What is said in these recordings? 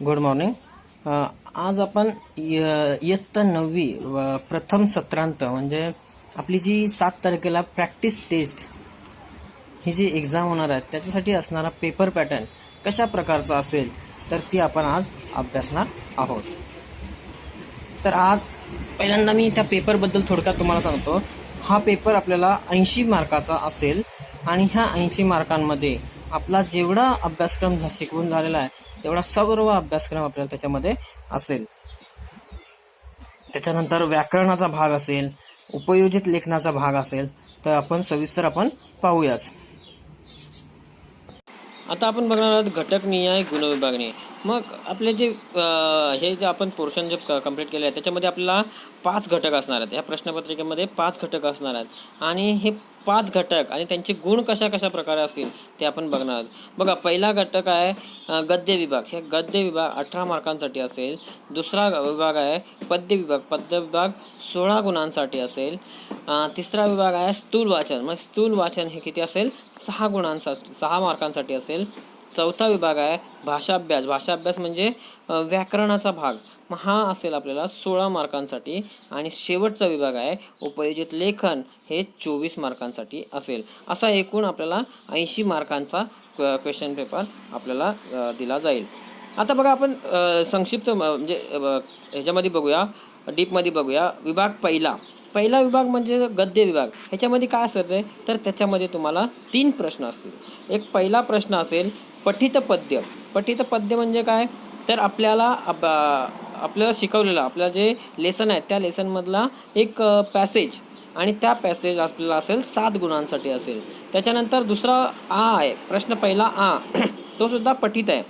Good morning. आज आपण इयत्ता 9वी प्रथम सत्रांत म्हणजे आपली जी 7 तारखेला प्रॅक्टिस टेस्ट ही जी एक्झाम होणार आहे त्याच्यासाठी असणारा पेपर पॅटर्न कशा प्रकारचा असेल तर ती आपण आज अभ्यासणार आहोत. तर आज पहिल्यांदा मी त्या पेपरबद्दल थोडक्यात तुम्हाला सांगतो. हा पेपर आपल्याला 80 मार्काचा असेल आणि ह्या 80 मार्कांमध्ये आपला जेवढा अभ्यासक्रम शिकवून झालेला आहे तेवढा सर्व अभ्यासक्रम आपल्याला त्याच्यामध्ये असेल. त्याच्यानंतर व्याकरणाचा भाग असेल, उपयोजित लेखनाचा भाग असेल. तर आपण सविस्तर पाहूयाच. आता आपण बघणार आहोत घटक निहाय गुणविभागणी. मग आपले जे हे जे आपण पोर्शन जे कंप्लीट केले आहे त्याच्यामध्ये आपल्याला 5 घटक असणार आहेत. या प्रश्नपत्रिकेमध्ये 5 घटक असणार आहेत आणि हे 5 घटक आणि त्यांचे गुण कशा कशा प्रकारे असतील ते आपण बघणार आहोत. बघा, पहिला घटक आहे गद्य विभाग. हे गद्य विभाग 18 मार्कांसाठी असेल. दुसरा विभाग आहे पद्य विभाग. पद्य विभाग 16 गुणांसाठी असेल. तिसरा विभाग आहे स्थूल वाचन. मग स्थूल वाचन हे किती असेल? 6 मार्कांसाठी असेल. चौथा विभाग आहे भाषाभ्यास. भाषाभ्यास म्हणजे व्याकरणाचा भाग. मग हा असेल आपल्याला 16 मार्कांसाठी. आणि शेवटचा विभाग आहे उपयोजित लेखन. हे 24 मार्कांसाठी असेल. असा एकूण आपल्याला 80 मार्कांचा क्वेश्चन पेपर आपल्याला दिला जाईल. आता बघा, आपण संक्षिप्त म्हणजे ह्याच्यामध्ये बघूया, डीपमध्ये बघूया. विभाग पहिला विभाग म्हणजे गद्य विभाग. ह्याच्यामध्ये काय असेल तर त्याच्यामध्ये तुम्हाला 3 प्रश्न असतील. एक पहिला प्रश्न असेल पठित पद्य. पठित पद्य म्हणजे काय तर आपल्याला शिकवलेलं आपलं जे लेसन आहे त्या लेसनमधला एक पॅसेज आणि त्या पॅसेज आपल्याला असेल 7 गुणांसाठी असेल. त्याच्यानंतर दुसरा आहे प्रश्न पहिला तो सुद्धा पठित आहे,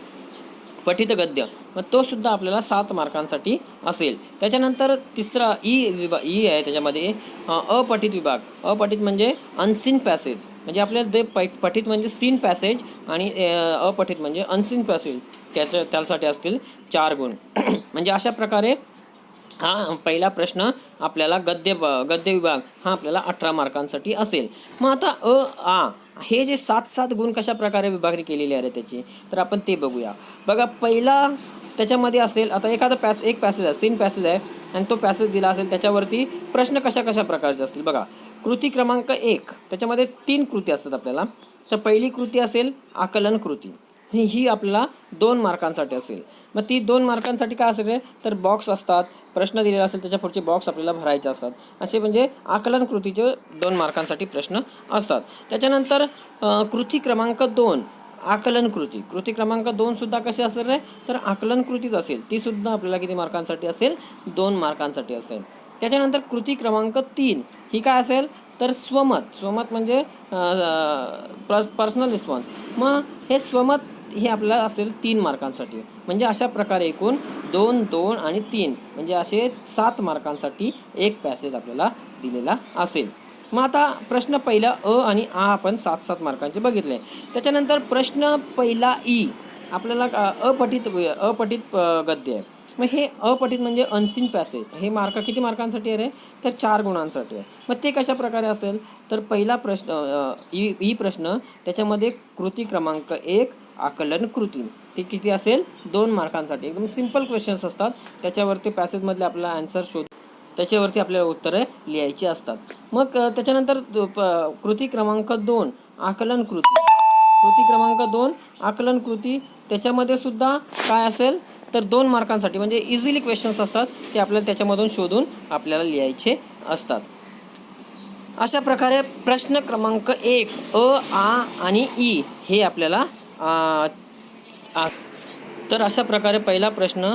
पठित गद्य. मग तो सुद्धा आपल्याला 7 मार्कांसाठी असेल. त्याच्यानंतर तिसरा ई आहे त्याच्यामध्ये अपठित विभाग. अपठित म्हणजे अनसीन पॅसेज. म्हणजे आपल्याला ते पठित म्हणजे सीन पॅसेज आणि अपठित म्हणजे अनसीन पॅसेज त्यासाठी असतील 4 गुण. म्हणजे अशा प्रकारे हा पहिला प्रश्न आपल्याला गद्य विभाग हा आपल्याला 18 मार्कांसाठी असेल. मग आता हे जे 7 गुण कशा प्रकारे विभागणी केलेली आहे त्याची तर आपण ते बघूया. बघा, पहिला त्याच्यामध्ये असेल आता एक पॅसेज आहे, सीन पॅसेज आहे आणि तो पॅसेज दिला असेल. त्याच्यावरती प्रश्न कशा प्रकारचे असतील बघा. कृती क्रमांक 1 त्याच्यामध्ये 3 कृती असतात आपल्याला. तर पहिली कृती असेल आकलन कृती. ही आपल्याला 2 मार्कांसाठी असेल. मग ती 2 मार्कांसाठी काय असेल तर बॉक्स असतात. प्रश्न दिलेला असेल त्याच्या पुढचे बॉक्स आपल्याला भरायचे असतात. असे म्हणजे आकलन कृतीचे 2 मार्कांसाठी प्रश्न असतात. त्याच्यानंतर कृती क्रमांक 2 आकलन कृती. कृती क्रमांक 2 सुद्धा कशी असेल तर आकलन कृतीच असेल. ती सुद्धा आपल्याला किती मार्कांसाठी असेल? 2 मार्कांसाठी असेल. त्याच्यानंतर कृती क्रमांक 3 ही काय असेल तर स्वमत म्हणजे पर्सनल रिस्पॉन्स. मग हे स्वमत हे आपल्याला असेल 3 मार्कांसाठी. म्हणजे अशा प्रकारे एकूण 2, 2 आणि 3 म्हणजे असे 7 मार्कांसाठी एक पॅसेज आपल्याला दिलेला असेल. मग आता प्रश्न पहिला आणि आपण 7 मार्कांचे बघितले. त्याच्यानंतर प्रश्न पहिला आपल्याला अपठित गद्य आहे. मग हे अपठित म्हणजे अनसीन पॅसेज. हे किती मार्कांसाठी आहे तर 4 गुणांसाठी आहे. मग ते कशा प्रकारे असेल तर पहिला प्रश्न प्रश्न त्याच्यामध्ये कृती क्रमांक 1 आकलन कृती ते किती असेल 2 मार्कांसाठी. एकदम सिंपल क्वेश्चन्स असतात. त्याच्यावरती पॅसेजमधले आपल्याला आन्सर त्याच्यावरती आपल्याला उत्तरं लिहायची असतात. मग त्याच्यानंतर कृती क्रमांक 2 आकलन कृती. कृती क्रमांक 2 आकलन कृती त्याच्यामध्ये सुद्धा काय असेल तर 2 मार्कांसाठी म्हणजे इझिली क्वेश्चन्स असतात. ते आपल्याला त्याच्यामधून शोधून आपल्याला लिहायचे असतात. अशा प्रकारे प्रश्न क्रमांक 1 आणि ई हे आपल्याला तर अशा प्रकारे पहिला प्रश्न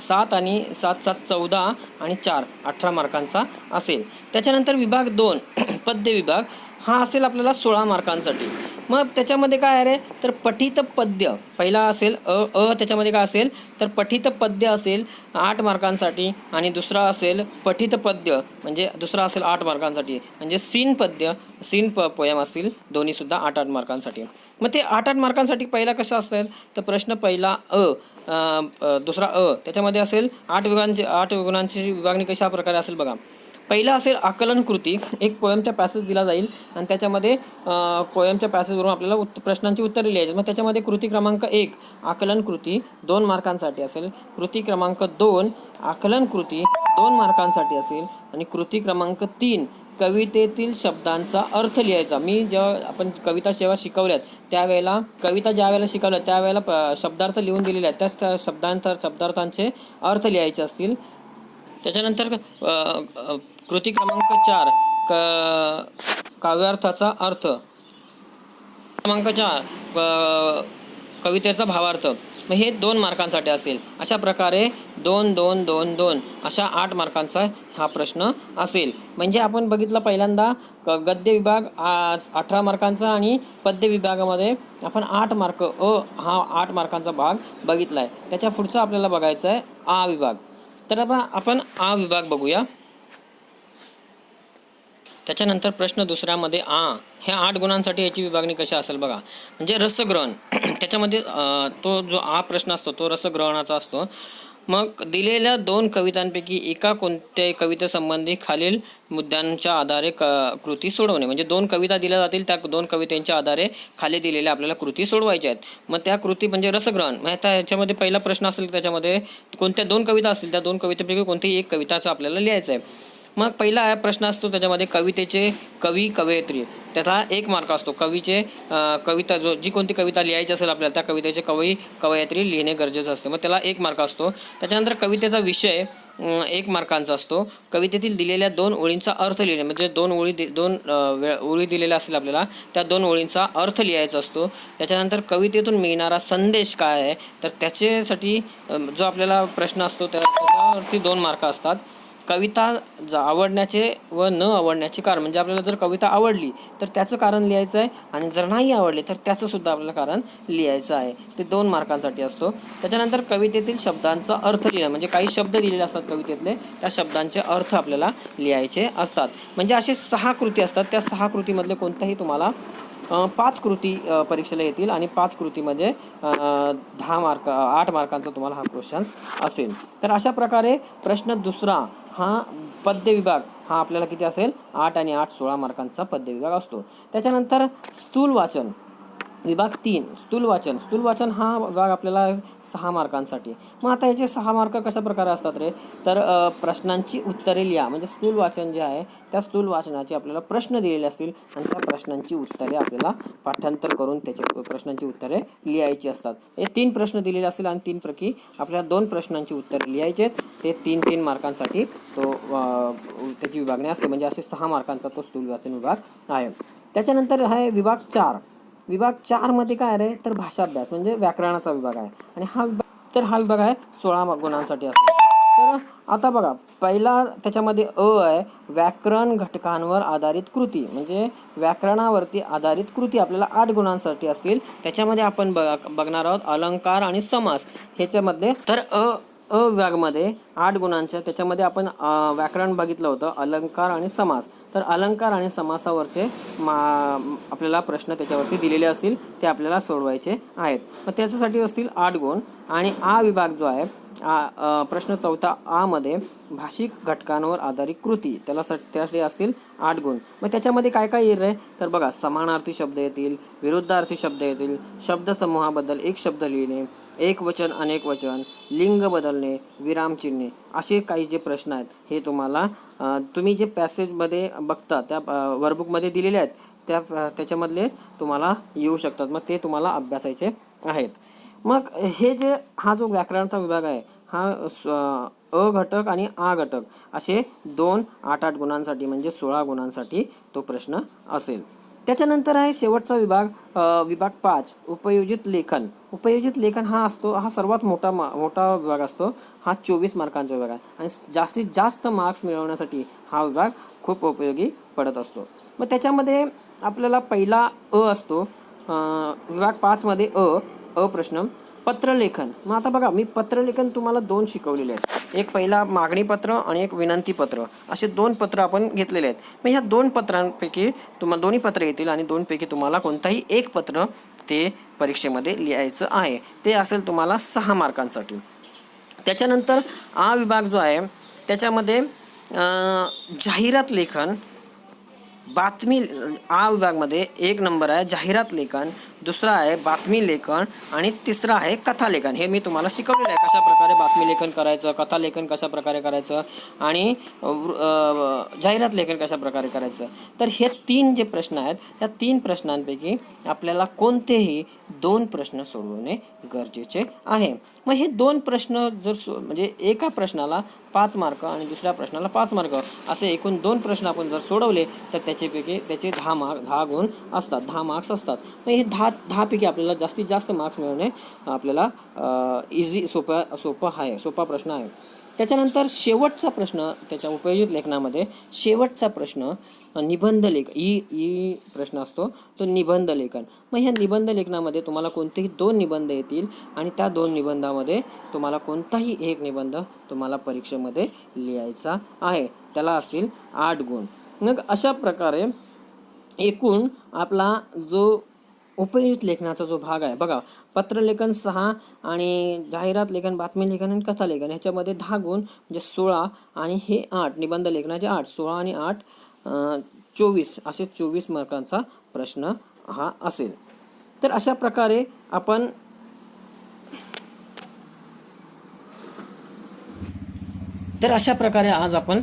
7 आणि 7, 7, 14 आणि 4, 18 मार्कांचा असेल. त्याच्यानंतर विभाग 2 पद्य विभाग हा असेल आपल्याला 16 मार्कांसाठी. मग त्याच्यामध्ये काय आहे तर पठित पद्य पहिला असेल त्याच्यामध्ये काय असेल तर पठित पद्य असेल 8 मार्कांसाठी. आणि दुसरा असेल पठित पद्य म्हणजे दुसरा असेल 8 मार्कांसाठी. म्हणजे सीन पोयम असतील दोन्हीसुद्धा 8 मार्कांसाठी. मग ते 8 मार्कांसाठी पहिला कसा असेल तर प्रश्न पहिला दुसरा त्याच्यामध्ये असेल 8 गुणांची विभागणी कशा प्रकारे असेल बघा. पहिला असेल आकलन कृती. एक पोयमचा पॅसेज दिला जाईल आणि त्याच्यामध्ये पोयमच्या पॅसेजवरून आपल्याला प्रश्नांची उत्तरे लिहायची. मग त्याच्यामध्ये कृती क्रमांक 1 आकलन कृती 2 मार्कांसाठी असेल. कृती क्रमांक 2 आकलन कृती 2 मार्कांसाठी असेल. आणि कृती क्रमांक 3 कवितेतील शब्दांचा अर्थ लिहायचा. मी जेव्हा आपण कविता जेव्हा शिकवल्यात त्यावेळेला कविता ज्या वेळेला शिकवल्या त्यावेळेला शब्दार्थ लिहून दिलेले आहेत. त्याच शब्दार्थांचे अर्थ लिहायचे असतील. त्याच्यानंतर कृती क्रमांक 4 काव्यार्थाचा अर्थ. क्रमांक 4 कवितेचा भावार्थ. मग हे 2 मार्कांसाठी असेल. अशा प्रकारे 2 2 2 2 अशा 8 मार्कांचा हा प्रश्न असेल. म्हणजे आपण बघितलं पहिल्यांदा गद्य विभाग 18 मार्कांचा आणि पद्य विभागामध्ये आपण 8 मार्क हा 8 मार्कांचा भाग बघितला आहे. त्याच्या पुढचं आपल्याला बघायचं आहे आ विभाग. तर आपण आ विभाग बघूया. त्याच्यानंतर प्रश्न दुसऱ्यामध्ये ह्या 8 गुणांसाठी याची विभागणी कशी असेल बघा. म्हणजे रसग्रहण त्याच्यामध्ये तो जो प्रश्न असतो तो रसग्रहणाचा असतो. मग दिलेल्या 2 कवितांपैकी एका कोणत्याही कवितेसंबंधी खालील मुद्द्यांच्या आधारे कृती सोडवणे. म्हणजे 2 कविता दिल्या जातील. त्या 2 कवितेच्या आधारे खाली दिलेल्या आपल्याला कृती सोडवायच्या आहेत. मग त्या कृती म्हणजे रसग्रहण. म्हणजे त्याच्यामध्ये पहिला प्रश्न असेल त्याच्यामध्ये कोणत्या 2 कविता असतील त्या 2 कवितेपैकी कोणतीही एक कविताचं आपल्याला लिहायचं आहे. मग पहिला प्रश्न असतो त्याच्यामध्ये कवितेचे कवी कवयित्री. त्याचा 1 मार्क असतो. कविता जी कोणती कविता लिहायची असेल आपल्याला त्या कवितेचे कवी कवयित्री लिहिणे गरजेचं असते. मग त्याला 1 मार्क असतो. त्याच्यानंतर कवितेचा विषय 1 मार्कांचा असतो. कवितेतील दिलेल्या 2 ओळींचा अर्थ लिहिणे. म्हणजे 2 ओळी दिलेल्या असतील आपल्याला त्या 2 ओळींचा अर्थ लिहायचा असतो. त्याच्यानंतर कवितेतून मिळणारा संदेश काय आहे तर त्याच्यासाठी जो आपल्याला प्रश्न असतो त्याच्यावरती 2 मार्क असतात. कविता आवडण्याचे व न आवडण्याचे कारण. म्हणजे आपल्याला जर कविता आवडली तर त्याचं कारण लिहायचं आहे आणि जर नाही आवडली तर त्याचंसुद्धा आपल्याला कारण लिहायचं आहे. ते 2 मार्कांसाठी असतो. त्याच्यानंतर कवितेतील शब्दांचा अर्थ लिहिणं. म्हणजे काही शब्द दिलेले असतात कवितेतले त्या शब्दांचे अर्थ आपल्याला लिहायचे असतात. म्हणजे असे 6 कृती असतात. त्या 6 कृतीमधले कोणत्याही तुम्हाला 5 कृती परीक्षेला येतील आणि 5 कृतीमध्ये 8 मार्कांचा तुम्हाला हा क्वेश्चन्स असेल. तर अशा प्रकारे प्रश्न दुसरा हा पद्य विभाग हा आपल्याला किती असेल 8 आणि 8 16 मार्कांचा पद्य विभाग असतो. त्याच्यानंतर स्थूल वाचन विभाग 3 स्थूल वाचन हा विभाग आपल्याला 6 मार्कांसाठी. मग आता याचे 6 मार्क कशा प्रकारे असतात रे तर प्रश्नांची उत्तरे लिहा. म्हणजे स्थूल वाचन जे आहे त्या स्थूल वाचनाचे आपल्याला प्रश्न दिलेले असतील आणि त्या प्रश्नांची उत्तरे आपल्याला पाठांतर करून त्याच्या प्रश्नांची उत्तरे लिहायची असतात. हे 3 प्रश्न दिलेले असतील आणि 3 पैकी आपल्याला 2 प्रश्नांची उत्तरे लिहायचे आहेत. ते 3 मार्कांसाठी तो त्याची विभागणी असते. म्हणजे असे 6 मार्कांचा तो स्थूल वाचन विभाग आहे. त्याच्यानंतर आहे विभाग 4. विभाग 4 मध्ये काय आहे तर भाषाभ्यास म्हणजे व्याकरणाचा विभाग आहे. आणि हा विभाग आहे 16 गुणांसाठी असतो. तर आता बघा पहिला त्याच्यामध्ये आहे व्याकरण घटकांवर आधारित कृती. म्हणजे व्याकरणावरती आधारित कृती आपल्याला 8 गुणांसाठी असतील. त्याच्यामध्ये आपण बघणार आहोत अलंकार आणि समास ह्याच्यामधले. तर विभागमध्ये 8 गुणांच्या त्याच्यामध्ये आपण व्याकरण बघितलं होतं अलंकार आणि समास. तर अलंकार आणि समासावरचे आपल्याला प्रश्न त्याच्यावरती दिलेले असतील ते आपल्याला सोडवायचे आहेत. मग त्याच्यासाठी असतील 8 गुण. आणि विभाग जो आहे प्रश्न 4 मध्ये भाषिक घटकांवर आधारित कृती त्यासाठी असतील 8 गुण. मग त्याच्यामध्ये काय काय येईल रे तर बघा समानार्थी शब्द येतील, विरुद्धार्थी शब्द येतील, शब्दसमूहाबद्दल 1 शब्द लिहिणे, एक वचन अनेक वचन, लिंग बदलणे, विरामचिन्हे असे काही जे प्रश्न आहेत हे तुम्हाला तुम्ही जे पॅसेजमध्ये बघता त्या वर्कबुकमध्ये दिलेले आहेत त्याच्यामधले तुम्हाला येऊ शकतात. मग ते तुम्हाला अभ्यासायचे आहेत. मग हे हा जो व्याकरणाचा विभाग आहे हा अ घटक आणि आ घटक असे 2 8 गुणांसाठी म्हणजे 16 गुणांसाठी तो प्रश्न असेल. त्याच्यानंतर आहे शेवटचा विभाग विभाग 5 उपयोजित लेखन. उपयोजित लेखन हा सर्वात मोठा विभाग असतो. हा 24 मार्कांचा विभाग आहे आणि जास्तीत जास्त मार्क्स मिळवण्यासाठी हा विभाग खूप उपयोगी पडत असतो. मग त्याच्यामध्ये आपल्याला पहिला असतो विभाग 5 मध्ये प्रश्न पत्रलेखन. मग आता बघा मी पत्रलेखन तुम्हाला 2 शिकवलेले आहेत. एक पहिला मागणी पत्र आणि एक विनंती पत्र असे 2 पत्र आपण घेतलेले आहेत. मग ह्या 2 पत्रांपैकी तुम्हाला दोन्ही पत्र येतील आणि 2 पैकी तुम्हाला कोणताही एक पत्र ते परीक्षेमध्ये लिहायचं आहे. ते असेल तुम्हाला 6 मार्कांसाठी. त्याच्यानंतर विभाग जो आहे त्याच्यामध्ये जाहिरात लेखन, बातमी आ विभागमध्ये 1 नंबर आहे जाहिरात लेखन, दुसरा आहे बातमी लेखन आणि तिसरा आहे कथा लेखन. हे मी तुम्हाला शिकवलेलं आहे कशा प्रकारे बातमी लेखन करायचं, कथा लेखन कशा प्रकारे करायचं आणि जाहिरात लेखन कशा प्रकारे करायचं. तर हे 3 जे प्रश्न आहेत, ह्या 3 प्रश्नांपैकी आपल्याला कोणतेही 2 प्रश्न सोडवणे गरजेचे आहे. मग हे 2 प्रश्न जर म्हणजे एका प्रश्नाला 5 मार्क आणि दुसऱ्या प्रश्नाला 5 मार्क असे एकूण 2 प्रश्न आपण जर सोडवले तर त्याचे 10 गुण असतात, 10 मार्क्स असतात. मग हे 10 पैकी आपल्याला जास्तीत जास्त मार्क्स मिळवणे आपल्याला सोपा प्रश्न आहे. त्याच्यानंतर शेवटचा प्रश्न त्याच्या उपयोजित लेखनामध्ये शेवटचा प्रश्न निबंध ई प्रश्न असतो तो निबंध लेखन. मग ह्या निबंध लेखनामध्ये तुम्हाला कोणतेही 2 निबंध येतील आणि त्या 2 निबंधामध्ये तुम्हाला कोणताही एक निबंध तुम्हाला परीक्षेमध्ये लिहायचा आहे. त्याला असतील 8 गुण. मग अशा प्रकारे एकूण आपला जो उपयुक्त लेखनाचा जो भाग आहे बघा, पत्रलेखन 6 आणि जाहिरात लेखन, बातमी लेखन आणि कथा लेखन ह्याच्यामध्ये 10 गुण म्हणजे 16 आणि हे 8 निबंध लेखनाचे 8, 16 आणि 8 24 असे 24 मार्कांचा प्रश्न हा असेल. तर अशा प्रकारे आज आपण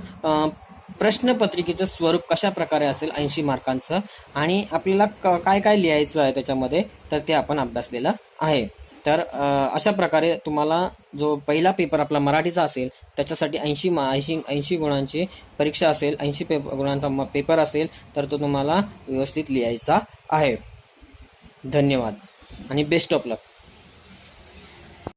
प्रश्नपत्रिकेचं स्वरूप कशा प्रकारे असेल 80 मार्कांचं आणि आपल्याला काय काय लिहायचं आहे त्याच्यामध्ये तर ते आपण अभ्यासलेलं आहे. तर अशा प्रकारे तुम्हाला जो पहिला पेपर आपला मराठीचा असेल त्याच्यासाठी 80 गुणांची परीक्षा असेल, 80 गुणांचा पेपर असेल तर तो तुम्हाला व्यवस्थित लिहायचा आहे. धन्यवाद आणि बेस्ट ऑफ लक.